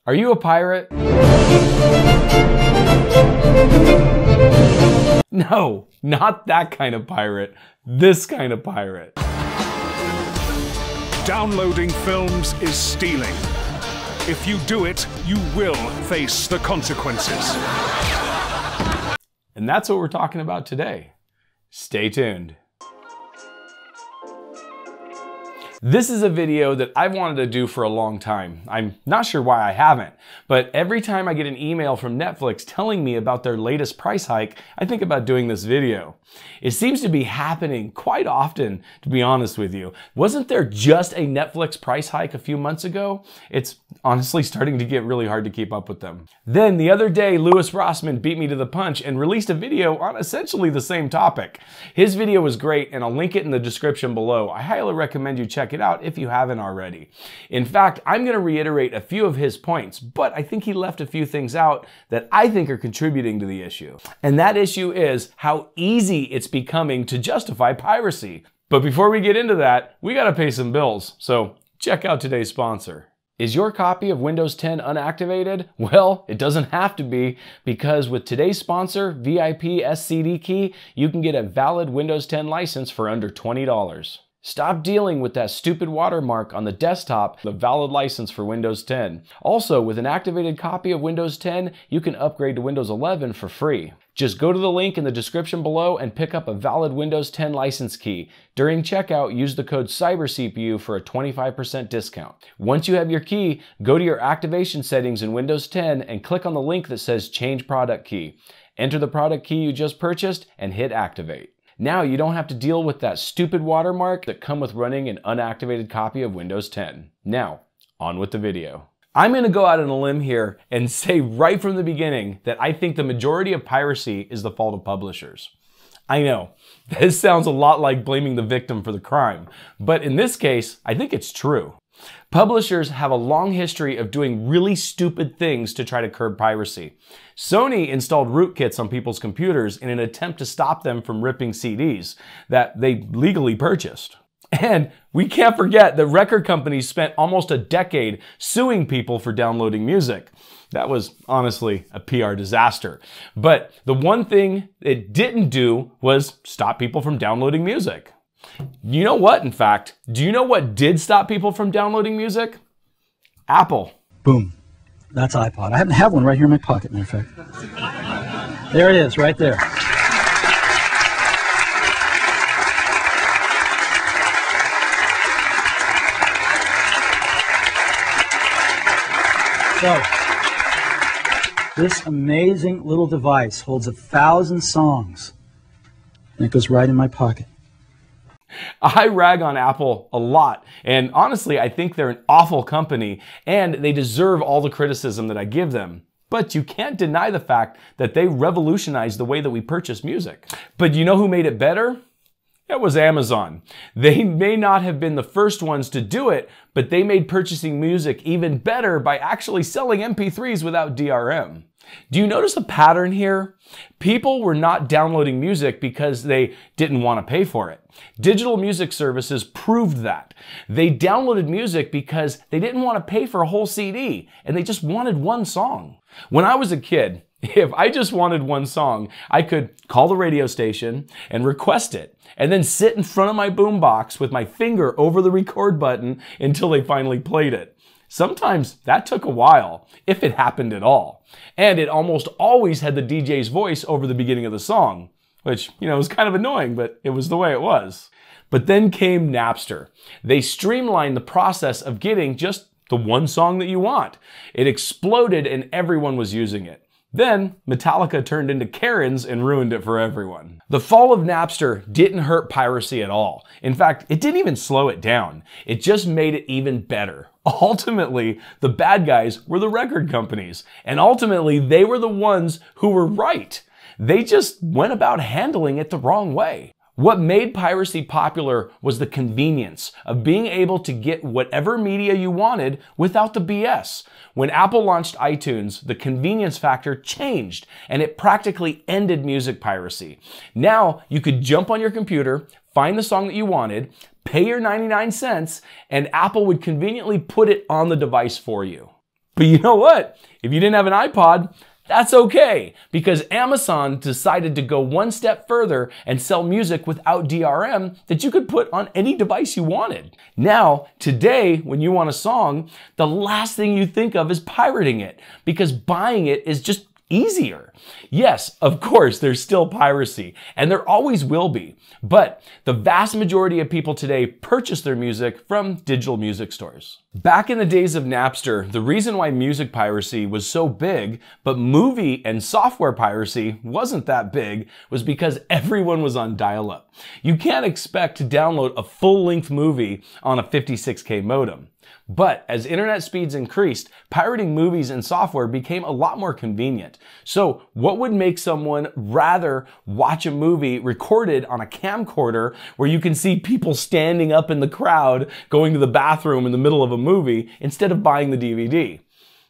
Are you a pirate? No, not that kind of pirate. This kind of pirate. Downloading films is stealing. If you do it, you will face the consequences. And that's what we're talking about today. Stay tuned. This is a video that I've wanted to do for a long time. I'm not sure why I haven't, but every time I get an email from Netflix telling me about their latest price hike, I think about doing this video. It seems to be happening quite often, to be honest with you. Wasn't there just a Netflix price hike a few months ago? It's honestly starting to get really hard to keep up with them. Then the other day, Rossmann beat me to the punch and released a video on essentially the same topic. His video was great, and I'll link it in the description below. I highly recommend you check it out if you haven't already. In fact, I'm going to reiterate a few of his points, but I think he left a few things out that I think are contributing to the issue. And that issue is how easy it's becoming to justify piracy. But before we get into that, we got to pay some bills. So check out today's sponsor. Is your copy of Windows 10 unactivated? Well, it doesn't have to be, because with today's sponsor, VIP SCD Key, you can get a valid Windows 10 license for under $20. Stop dealing with that stupid watermark on the desktop, the valid license for Windows 10. Also, with an activated copy of Windows 10, you can upgrade to Windows 11 for free. Just go to the link in the description below and pick up a valid Windows 10 license key. During checkout, use the code CYBERCPU for a 25% discount. Once you have your key, go to your activation settings in Windows 10 and click on the link that says Change Product Key. Enter the product key you just purchased and hit Activate. Now you don't have to deal with that stupid watermark that come with running an unactivated copy of Windows 10. Now, on with the video. I'm going to go out on a limb here and say right from the beginning that I think the majority of piracy is the fault of publishers. I know, this sounds a lot like blaming the victim for the crime, but in this case, I think it's true. Publishers have a long history of doing really stupid things to try to curb piracy. Sony installed rootkits on people's computers in an attempt to stop them from ripping CDs that they legally purchased. And we can't forget that record companies spent almost a decade suing people for downloading music. That was honestly a PR disaster. But the one thing it didn't do was stop people from downloading music. You know what, in fact? Do you know what did stop people from downloading music? Apple. Boom. That's iPod. I happen to have one right here in my pocket, matter of fact. There it is, right there. So, this amazing little device holds 1,000 songs, and it goes right in my pocket. I rag on Apple a lot, and honestly, I think they're an awful company, and they deserve all the criticism that I give them. But you can't deny the fact that they revolutionized the way that we purchase music. But you know who made it better? It was Amazon. They may not have been the first ones to do it, but they made purchasing music even better by actually selling MP3s without DRM. Do you notice a pattern here? People were not downloading music because they didn't want to pay for it. Digital music services proved that. They downloaded music because they didn't want to pay for a whole CD, and they just wanted one song. When I was a kid, if I just wanted one song, I could call the radio station and request it, and then sit in front of my boombox with my finger over the record button until they finally played it. Sometimes that took a while, if it happened at all. And it almost always had the DJ's voice over the beginning of the song, which, was kind of annoying, but it was the way it was. But then came Napster. They streamlined the process of getting just the one song that you want. It exploded and everyone was using it. Then Metallica turned into Karens and ruined it for everyone. The fall of Napster didn't hurt piracy at all. In fact, it didn't even slow it down. It just made it even better. Ultimately, the bad guys were the record companies, and ultimately they were the ones who were right. They just went about handling it the wrong way. What made piracy popular was the convenience of being able to get whatever media you wanted without the BS. When Apple launched iTunes, the convenience factor changed, and it practically ended music piracy. Now, you could jump on your computer, find the song that you wanted, pay your 99 cents, and Apple would conveniently put it on the device for you. But you know what? If you didn't have an iPod, that's okay, because Amazon decided to go one step further and sell music without DRM that you could put on any device you wanted. Now, today, when you want a song, the last thing you think of is pirating it, because buying it is just easier. Yes, of course, there's still piracy, and there always will be, but the vast majority of people today purchase their music from digital music stores. Back in the days of Napster, the reason why music piracy was so big, but movie and software piracy wasn't that big, was because everyone was on dial-up. You can't expect to download a full-length movie on a 56K modem. But as internet speeds increased, pirating movies and software became a lot more convenient. So what would make someone rather watch a movie recorded on a camcorder where you can see people standing up in the crowd going to the bathroom in the middle of a movie instead of buying the DVD?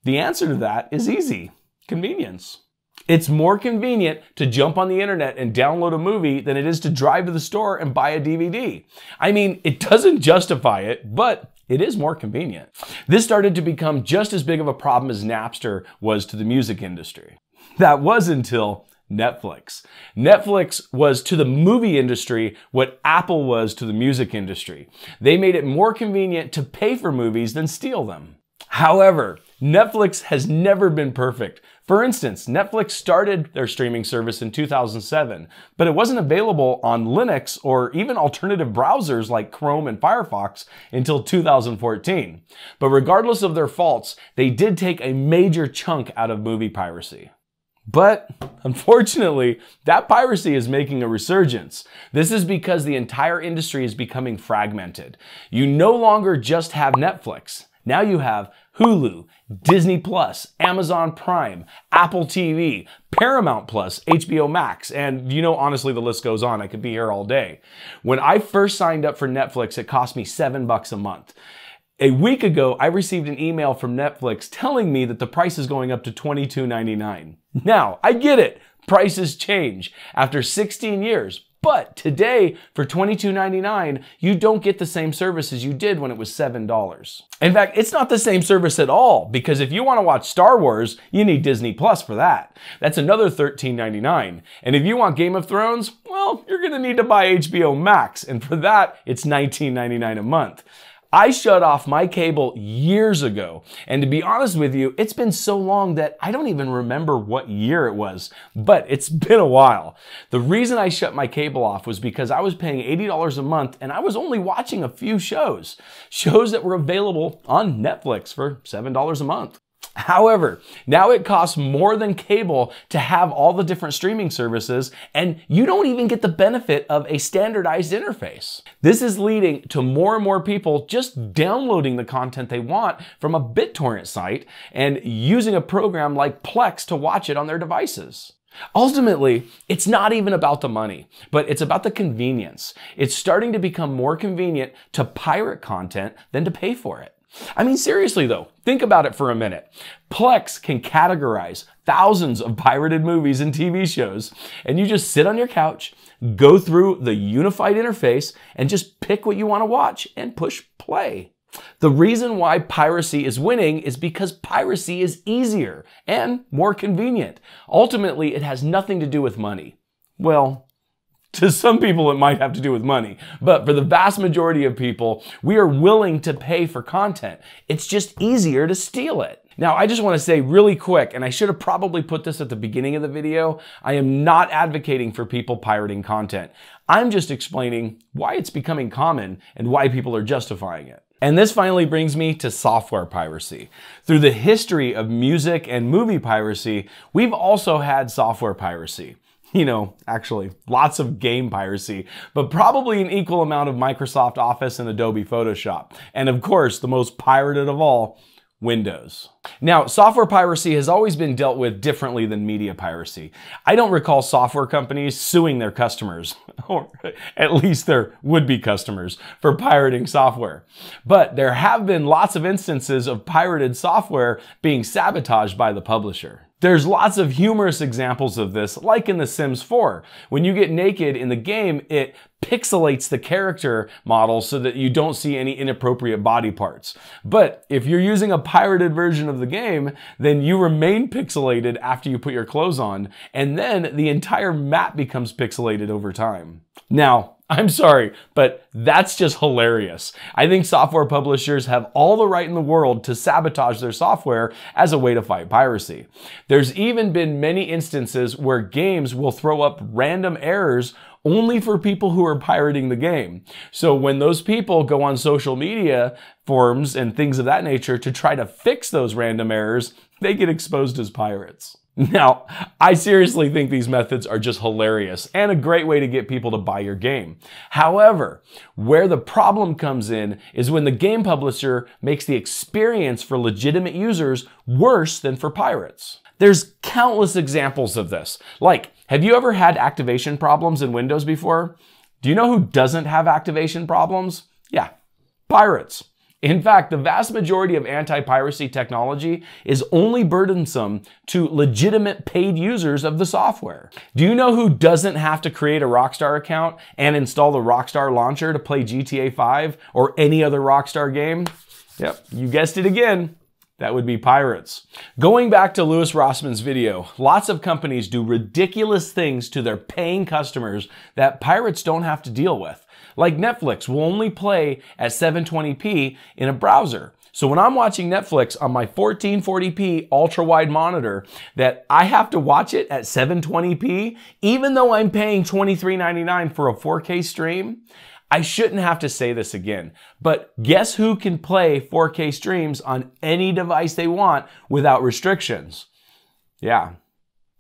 The answer to that is easy: convenience. It's more convenient to jump on the internet and download a movie than it is to drive to the store and buy a DVD. I mean, it doesn't justify it, but it is more convenient. This started to become just as big of a problem as Napster was to the music industry. That was until Netflix. Netflix was to the movie industry what Apple was to the music industry. They made it more convenient to pay for movies than steal them. However, Netflix has never been perfect. For instance, Netflix started their streaming service in 2007, but it wasn't available on Linux or even alternative browsers like Chrome and Firefox until 2014. But regardless of their faults, they did take a major chunk out of movie piracy. But unfortunately, that piracy is making a resurgence. This is because the entire industry is becoming fragmented. You no longer just have Netflix. Now you have Hulu, Disney Plus, Amazon Prime, Apple TV, Paramount Plus, HBO Max, and honestly, the list goes on. I could be here all day. When I first signed up for Netflix, it cost me $7 a month. A week ago, I received an email from Netflix telling me that the price is going up to $22.99. Now, I get it. Prices change after 16 years. But today, for $22.99, you don't get the same service as you did when it was $7. In fact, it's not the same service at all, because if you want to watch Star Wars, you need Disney Plus for that. That's another $13.99. And if you want Game of Thrones, well, you're going to need to buy HBO Max, and for that, it's $19.99 a month. I shut off my cable years ago, and to be honest with you, it's been so long that I don't even remember what year it was, but it's been a while. The reason I shut my cable off was because I was paying $80 a month and I was only watching a few shows that were available on Netflix for $7 a month. However, now it costs more than cable to have all the different streaming services, and you don't even get the benefit of a standardized interface. This is leading to more and more people just downloading the content they want from a BitTorrent site and using a program like Plex to watch it on their devices. Ultimately, it's not even about the money, but it's about the convenience. It's starting to become more convenient to pirate content than to pay for it. I mean, seriously though, think about it for a minute. Plex can categorize thousands of pirated movies and TV shows, and you just sit on your couch, go through the unified interface, and just pick what you want to watch and push play. The reason why piracy is winning is because piracy is easier and more convenient. Ultimately, it has nothing to do with money. Well, to some people, it might have to do with money, but for the vast majority of people, we are willing to pay for content. It's just easier to steal it. Now, I just want to say really quick, and I should have probably put this at the beginning of the video, I am not advocating for people pirating content. I'm just explaining why it's becoming common and why people are justifying it. And this finally brings me to software piracy. Through the history of music and movie piracy, we've also had software piracy. Actually, lots of game piracy, but probably an equal amount of Microsoft Office and Adobe Photoshop. And of course, the most pirated of all, Windows. Now, software piracy has always been dealt with differently than media piracy. I don't recall software companies suing their customers, or at least their would-be customers, for pirating software. But there have been lots of instances of pirated software being sabotaged by the publisher. There's lots of humorous examples of this, like in The Sims 4. When you get naked in the game, it pixelates the character model so that you don't see any inappropriate body parts. But if you're using a pirated version of the game, then you remain pixelated after you put your clothes on, and then the entire map becomes pixelated over time. Now, I'm sorry, but that's just hilarious. I think software publishers have all the right in the world to sabotage their software as a way to fight piracy. There's even been many instances where games will throw up random errors only for people who are pirating the game. So when those people go on social media forums and things of that nature to try to fix those random errors, they get exposed as pirates. Now, I seriously think these methods are just hilarious and a great way to get people to buy your game. However, where the problem comes in is when the game publisher makes the experience for legitimate users worse than for pirates. There's countless examples of this. Like, have you ever had activation problems in Windows before? Do you know who doesn't have activation problems? Yeah, pirates. In fact, the vast majority of anti-piracy technology is only burdensome to legitimate paid users of the software. Do you know who doesn't have to create a Rockstar account and install the Rockstar launcher to play GTA 5 or any other Rockstar game? Yep, you guessed it again. That would be pirates. Going back to Louis Rossmann's video, lots of companies do ridiculous things to their paying customers that pirates don't have to deal with. Like Netflix will only play at 720p in a browser. So when I'm watching Netflix on my 1440p ultra-wide monitor, that I have to watch it at 720p, even though I'm paying $23.99 for a 4K stream, I shouldn't have to say this again, but guess who can play 4K streams on any device they want without restrictions? Yeah,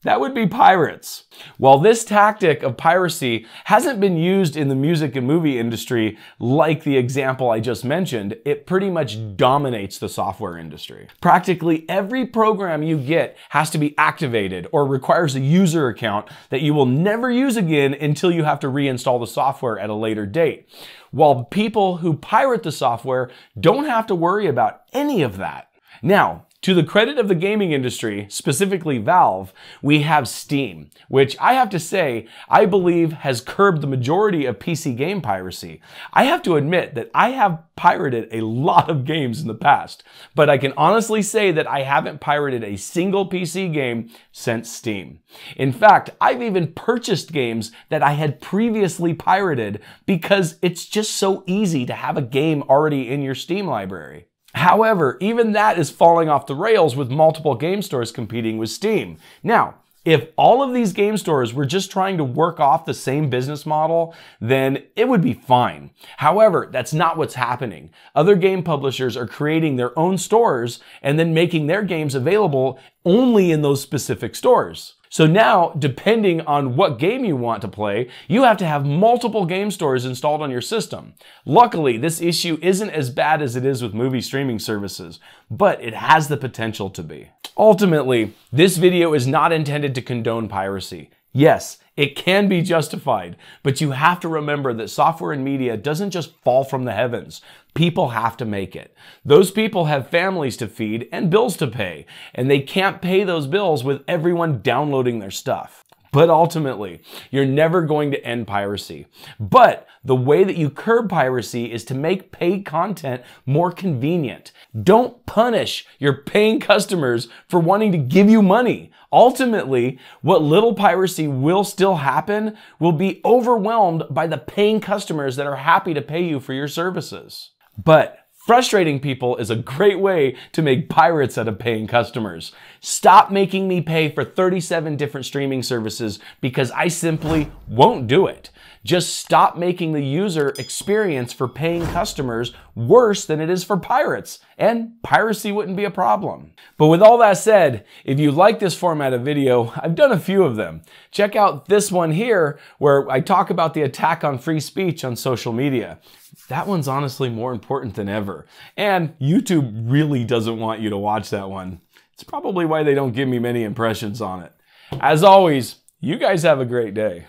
that would be pirates. While this tactic of piracy hasn't been used in the music and movie industry like the example I just mentioned, it pretty much dominates the software industry. Practically every program you get has to be activated or requires a user account that you will never use again until you have to reinstall the software at a later date. While people who pirate the software don't have to worry about any of that. Now, to the credit of the gaming industry, specifically Valve, we have Steam, which I have to say, I believe has curbed the majority of PC game piracy. I have to admit that I have pirated a lot of games in the past, but I can honestly say that I haven't pirated a single PC game since Steam. In fact, I've even purchased games that I had previously pirated because it's just so easy to have a game already in your Steam library. However, even that is falling off the rails with multiple game stores competing with Steam. Now, if all of these game stores were just trying to work off the same business model, then it would be fine. However, that's not what's happening. Other game publishers are creating their own stores and then making their games available only in those specific stores. So now, depending on what game you want to play, you have to have multiple game stores installed on your system. Luckily, this issue isn't as bad as it is with movie streaming services, but it has the potential to be. Ultimately, this video is not intended to condone piracy. Yes, it can be justified, but you have to remember that software and media doesn't just fall from the heavens. People have to make it. Those people have families to feed and bills to pay, and they can't pay those bills with everyone downloading their stuff. But ultimately, you're never going to end piracy. But the way that you curb piracy is to make paid content more convenient. Don't punish your paying customers for wanting to give you money. Ultimately, what little piracy will still happen will be overwhelmed by the paying customers that are happy to pay you for your services. But frustrating people is a great way to make pirates out of paying customers. Stop making me pay for 37 different streaming services because I simply won't do it. Just stop making the user experience for paying customers worse than it is for pirates, and piracy wouldn't be a problem. But with all that said, if you like this format of video, I've done a few of them. Check out this one here where I talk about the attack on free speech on social media. That one's honestly more important than ever. And YouTube really doesn't want you to watch that one. It's probably why they don't give me many impressions on it. As always, you guys have a great day.